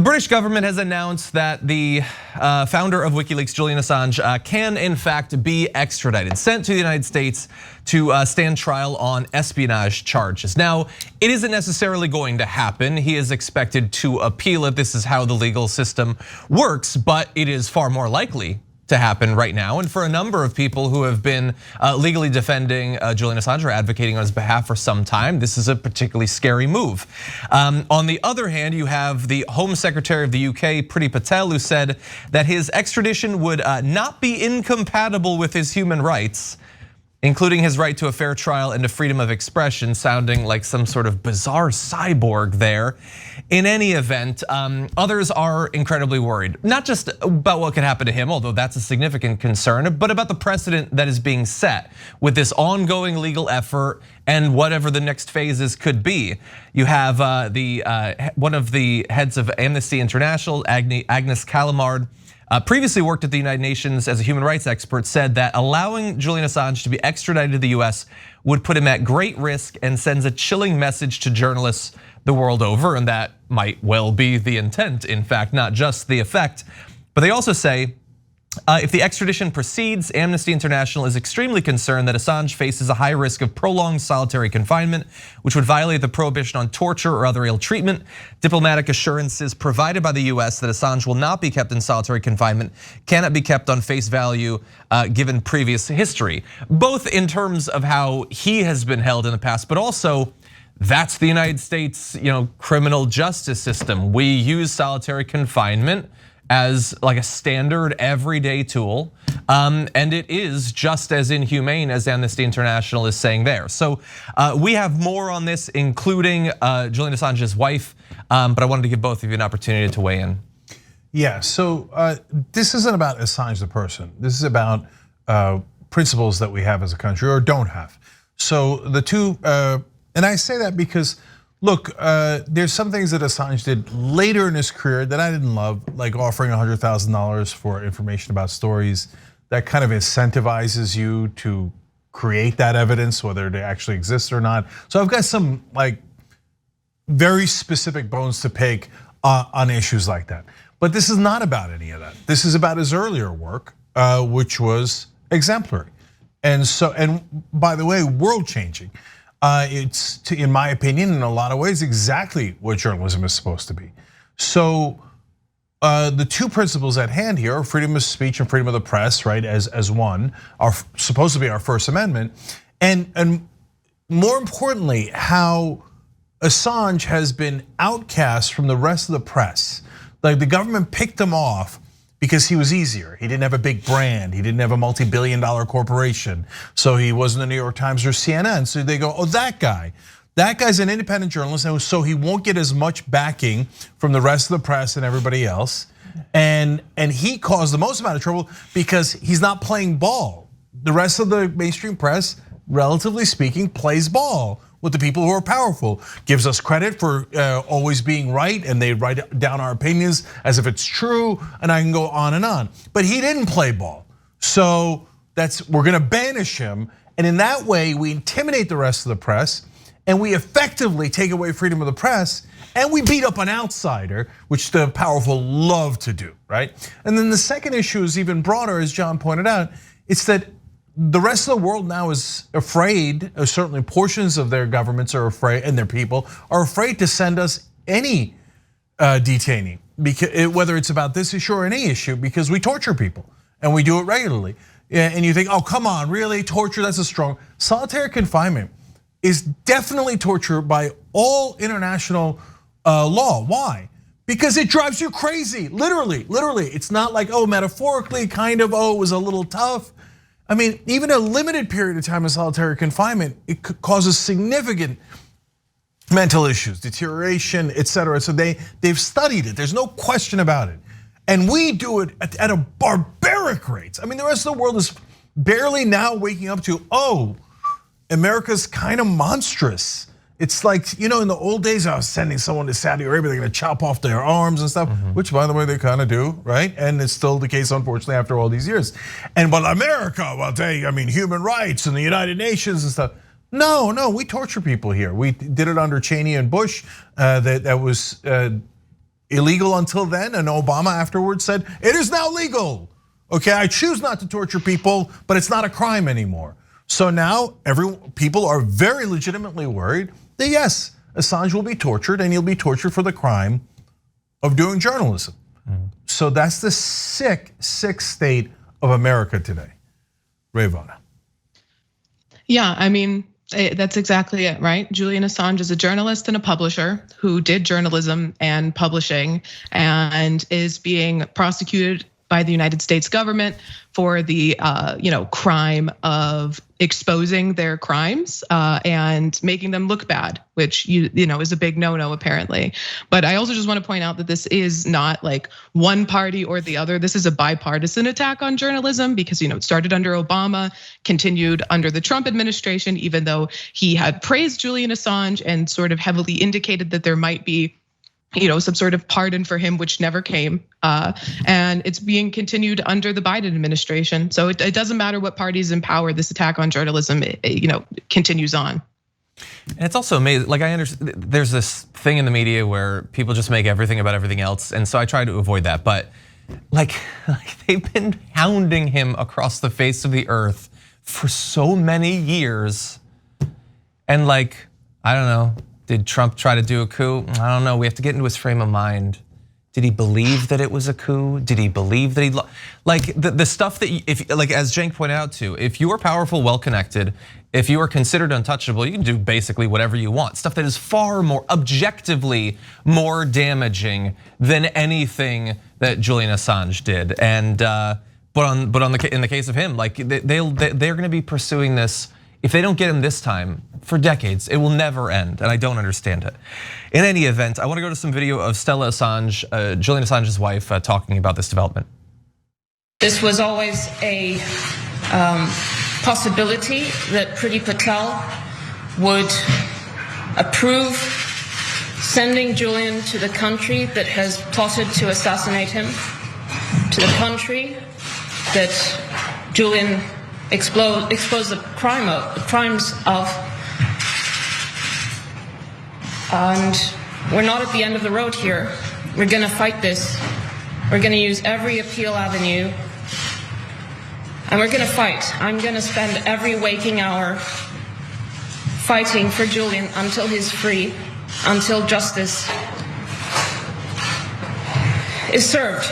British government has announced that the founder of WikiLeaks, Julian Assange, can in fact be extradited, sent to the United States to stand trial on espionage charges. Now, it isn't necessarily going to happen. He is expected to appeal it. This is how the legal system works, but it is far more likely to happen right now. And for a number of people who have been legally defending Julian Assange or advocating on his behalf for some time, this is a particularly scary move. On the other hand, you have the Home Secretary of the UK, Priti Patel, who said that his extradition would not be incompatible with his human rights, including his right to a fair trial and to freedom of expression, sounding like some sort of bizarre cyborg there. In any event, others are incredibly worried, not just about what could happen to him, although that's a significant concern, but about the precedent that is being set with this ongoing legal effort and whatever the next phases could be. You have one of the heads of Amnesty International, Agnes Callamard, previously worked at the United Nations as a human rights expert, said that allowing Julian Assange to be extradited to the US would put him at great risk and sends a chilling message to journalists the world over, and that might well be the intent, in fact, not just the effect. But they also say, if the extradition proceeds, Amnesty International is extremely concerned that Assange faces a high risk of prolonged solitary confinement, which would violate the prohibition on torture or other ill treatment. Diplomatic assurances provided by the US that Assange will not be kept in solitary confinement cannot be kept on face value given previous history, both in terms of how he has been held in the past, but also that's the United States, criminal justice system. We use solitary confinement as like a standard everyday tool, and it is just as inhumane as Amnesty International is saying there. So we have more on this, including Julian Assange's wife, but I wanted to give both of you an opportunity to weigh in. Yeah, so this isn't about Assange the person. This is about principles that we have as a country or don't have. So the two, and I say that because, look, there's some things that Assange did later in his career that I didn't love, like offering $100,000 for information about stories that kind of incentivizes you to create that evidence, whether they actually exist or not. So I've got some like very specific bones to pick on issues like that. But this is not about any of that. This is about his earlier work, which was exemplary. And by the way, world changing. It's, in my opinion, in a lot of ways, exactly what journalism is supposed to be. So the two principles at hand here are freedom of speech and freedom of the press, right? As one, are supposed to be our First Amendment, and more importantly, how Assange has been outcast from the rest of the press. Like the government picked him off because he was easier. He didn't have a big brand. He didn't have a multi-billion-dollar corporation. So he wasn't the New York Times or CNN. So they go, oh, that guy's an independent journalist, so he won't get as much backing from the rest of the press and everybody else. And he caused the most amount of trouble because he's not playing ball. The rest of the mainstream press, relatively speaking, plays ball with the people who are powerful, gives us credit for always being right, and they write down our opinions as if it's true, and I can go on and on. But he didn't play ball, so we're gonna banish him, and in that way we intimidate the rest of the press, and we effectively take away freedom of the press, and we beat up an outsider, which the powerful love to do, right? And then the second issue is even broader, as John pointed out. It's that the rest of the world now is afraid, or certainly portions of their governments are afraid, and their people are afraid to send us any detainee, because whether it's about this issue or any issue, because we torture people and we do it regularly. And you think, oh, come on, really? Torture, that's a strong. Solitary confinement is definitely torture by all international law. Why? Because it drives you crazy, literally. It's not like, oh, metaphorically, kind of, oh, it was a little tough. I mean, even a limited period of time in solitary confinement, it causes significant mental issues, deterioration, etc. So they've studied it. There's no question about it. And we do it at a barbaric rate. I mean, the rest of the world is barely now waking up to, oh, America's kind of monstrous. It's like, in the old days, I was sending someone to Saudi Arabia, they're gonna chop off their arms and stuff, which by the way, they kind of do, right? And it's still the case, unfortunately, after all these years. And but America, human rights and the United Nations and stuff. No, we torture people here. We did it under Cheney and Bush. That was illegal until then, and Obama afterwards said, it is now legal. Okay, I choose not to torture people, but it's not a crime anymore. So now people are very legitimately worried that yes, Assange will be tortured, and he'll be tortured for the crime of doing journalism. So that's the sick state of America today. Ravana. Yeah, I mean, that's exactly it, right? Julian Assange is a journalist and a publisher who did journalism and publishing and is being prosecuted by the United States government for the crime of exposing their crimes and making them look bad, which is a big no-no apparently. But I also just want to point out that this is not like one party or the other. This is a bipartisan attack on journalism because it started under Obama, continued under the Trump administration, even though he had praised Julian Assange and sort of heavily indicated that there might be some sort of pardon for him, which never came. And it's being continued under the Biden administration. So it doesn't matter what party's in power, this attack on journalism, continues on. And it's also amazing, like I understand, there's this thing in the media where people just make everything about everything else. And so I try to avoid that, but like they've been hounding him across the face of the earth for so many years. And I don't know, did Trump try to do a coup? I don't know, we have to get into his frame of mind. Did he believe that it was a coup? Did he believe that the stuff that, as Cenk pointed out too, if you are powerful, well-connected, if you are considered untouchable, you can do basically whatever you want. Stuff that is far more, objectively more damaging than anything that Julian Assange did. And in the case of him, they're gonna be pursuing this. If they don't get him this time, for decades, it will never end, and I don't understand it. In any event, I want to go to some video of Stella Assange, Julian Assange's wife, talking about this development. This was always a possibility that Priti Patel would approve sending Julian to the country that has plotted to assassinate him, to the country that Julian expose the crimes of, and we're not at the end of the road here. We're gonna fight this. We're gonna use every appeal avenue, and we're gonna fight. I'm gonna spend every waking hour fighting for Julian until he's free, until justice is served.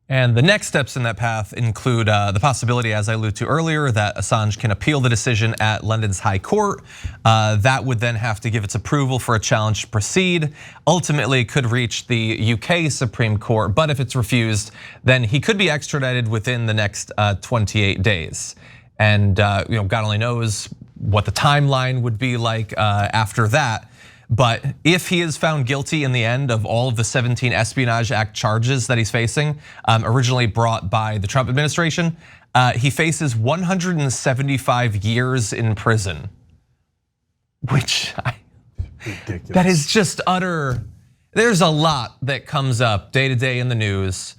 And the next steps in that path include the possibility, as I alluded to earlier, that Assange can appeal the decision at London's High Court. That would then have to give its approval for a challenge to proceed. Ultimately, it could reach the UK Supreme Court, but if it's refused, then he could be extradited within the next 28 days. And God only knows what the timeline would be like after that. But if he is found guilty in the end of all of the 17 Espionage Act charges that he's facing, originally brought by the Trump administration, he faces 175 years in prison, which that is just utter. There's a lot that comes up day to day in the news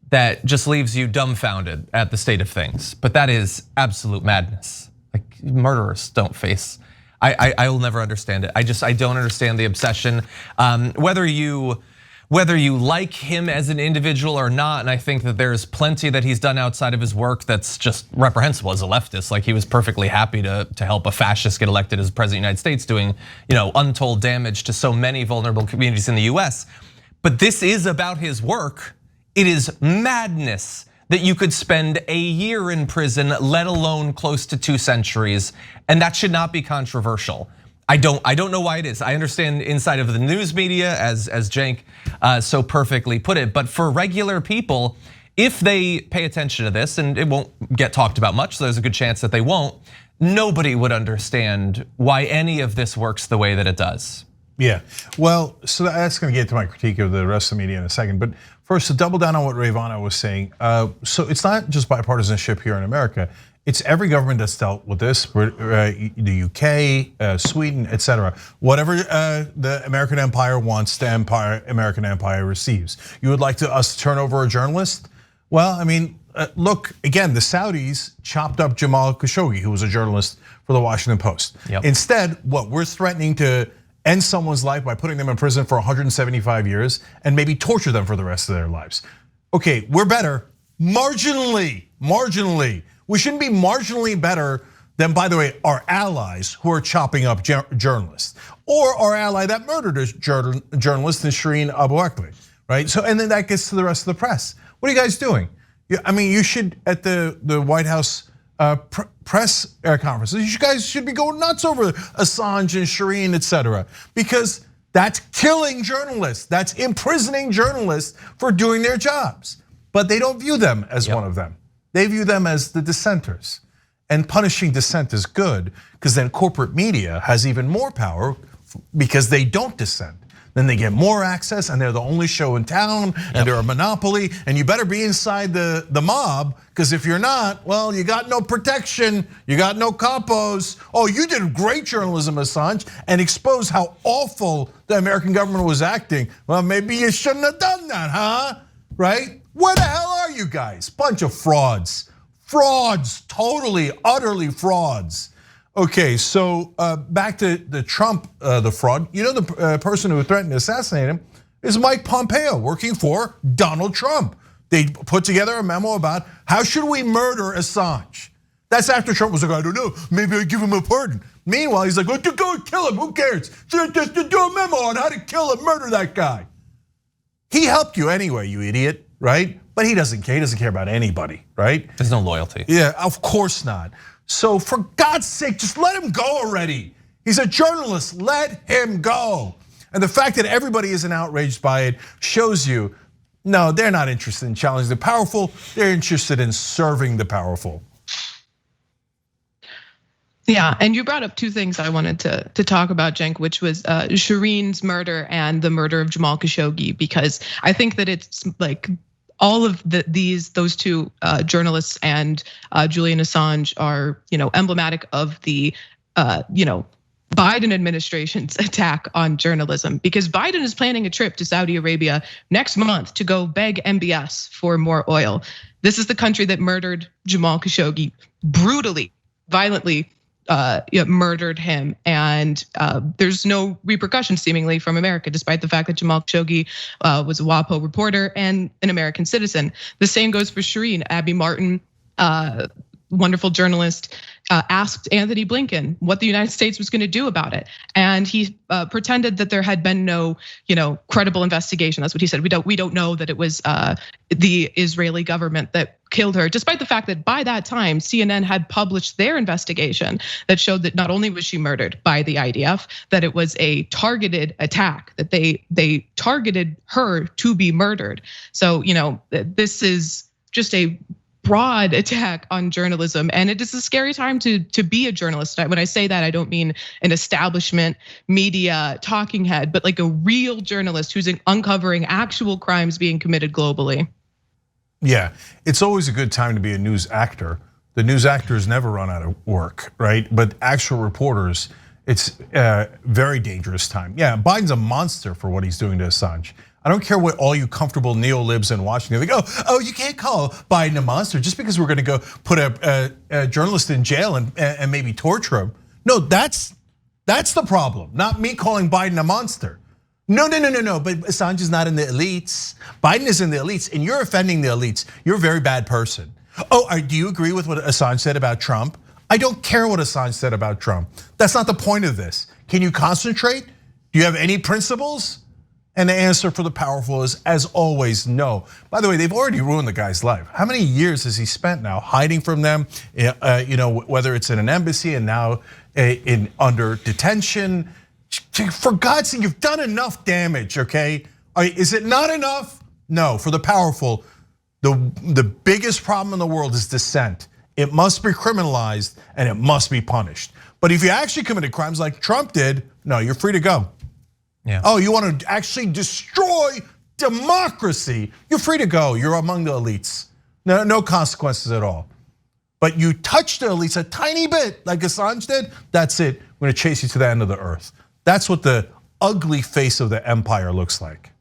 that just leaves you dumbfounded at the state of things. But that is absolute madness. Like murderers don't face. I will never understand it. I don't understand the obsession. Whether you like him as an individual or not, and I think that there's plenty that he's done outside of his work that's just reprehensible as a leftist. Like he was perfectly happy to help a fascist get elected as president of the United States, doing untold damage to so many vulnerable communities in the US. But this is about his work. It is madness that you could spend a year in prison, let alone close to 2 centuries, and that should not be controversial. I don't know why it is. I understand inside of the news media, as Cenk so perfectly put it, but for regular people, if they pay attention to this, and it won't get talked about much, so there's a good chance that they won't, nobody would understand why any of this works the way that it does. Yeah, well, so that's gonna get to my critique of the rest of the media in a second, but first to double down on what Ravana was saying. So it's not just bipartisanship here in America, it's every government that's dealt with this, the UK, Sweden, etc. Whatever the American empire wants, the American empire receives. You would like us to turn over a journalist? Well, I mean, look, again, the Saudis chopped up Jamal Khashoggi, who was a journalist for the Washington Post. Yep. Instead, what we're threatening to end someone's life by putting them in prison for 175 years and maybe torture them for the rest of their lives. Okay, we're better, marginally. We shouldn't be marginally better than, by the way, our allies who are chopping up journalists, or our ally that murdered a journalist, Shireen Abu Akleh, right? So, and then that gets to the rest of the press. What are you guys doing? I mean, you should, at the White House press conferences, you guys should be going nuts over Assange and Shireen, etc., because that's killing journalists. That's imprisoning journalists for doing their jobs. But they don't view them as one of them. They view them as the dissenters. And punishing dissent is good, because then corporate media has even more power because they don't dissent. Then they get more access, and they're the only show in town, and they're a monopoly, and you better be inside the mob, because if you're not, well, you got no protection, you got no capos. Oh, you did great journalism, Assange, and exposed how awful the American government was acting. Well, maybe you shouldn't have done that, huh? Right? Where the hell are you guys? Bunch of frauds. Frauds, totally, utterly frauds. Okay, so back to the Trump, the fraud. You know, the person who threatened to assassinate him is Mike Pompeo, working for Donald Trump. They put together a memo about how should we murder Assange. That's after Trump was like, I don't know, maybe I give him a pardon. Meanwhile, he's like, well, to go and kill him, who cares? Just to do a memo on how to kill and murder that guy. He helped you anyway, you idiot, right? But he doesn't care. He doesn't care about anybody, right? There's no loyalty. Yeah, of course not. So for God's sake, just let him go already. He's a journalist, let him go. And the fact that everybody isn't outraged by it shows you, no, they're not interested in challenging the powerful. They're interested in serving the powerful. Yeah, and you brought up two things I wanted to talk about, Cenk, which was Shireen's murder and the murder of Jamal Khashoggi, because I think that it's like all of those two journalists and Julian Assange are, emblematic of the, Biden administration's attack on journalism, because Biden is planning a trip to Saudi Arabia next month to go beg MBS for more oil. This is the country that murdered Jamal Khashoggi, brutally, violently murdered him, and there's no repercussions seemingly from America, despite the fact that Jamal Khashoggi was a WAPO reporter and an American citizen. The same goes for Shireen. Abby Martin, wonderful journalist, asked Anthony Blinken what the United States was going to do about it, and he pretended that there had been no, credible investigation. That's what he said. We don't know that it was the Israeli government that killed her, despite the fact that by that time CNN had published their investigation that showed that not only was she murdered by the IDF, that it was a targeted attack, that they targeted her to be murdered. So this is just a broad attack on journalism, and it is a scary time to be a journalist. When I say that, I don't mean an establishment media talking head, but like a real journalist who's uncovering actual crimes being committed globally. Yeah, it's always a good time to be a news actor. The news actors never run out of work, right? But actual reporters, it's a very dangerous time. Yeah, Biden's a monster for what he's doing to Assange. I don't care what all you comfortable neo-libs in Washington, they go, oh, you can't call Biden a monster just because we're gonna go put a journalist in jail and maybe torture him. No, that's the problem, not me calling Biden a monster. No, but Assange is not in the elites. Biden is in the elites, and you're offending the elites. You're a very bad person. Oh, do you agree with what Assange said about Trump? I don't care what Assange said about Trump. That's not the point of this. Can you concentrate? Do you have any principles? And the answer for the powerful is, as always, no. By the way, they've already ruined the guy's life. How many years has he spent now hiding from them? Whether it's in an embassy and now under detention. For God's sake, you've done enough damage, okay? Is it not enough? No, for the powerful, the biggest problem in the world is dissent. It must be criminalized and it must be punished. But if you actually committed crimes like Trump did, no, you're free to go. Yeah. Oh, you want to actually destroy democracy? You're free to go. You're among the elites. No consequences at all. But you touch the elites a tiny bit, like Assange did, that's it. We're gonna chase you to the end of the earth. That's what the ugly face of the empire looks like.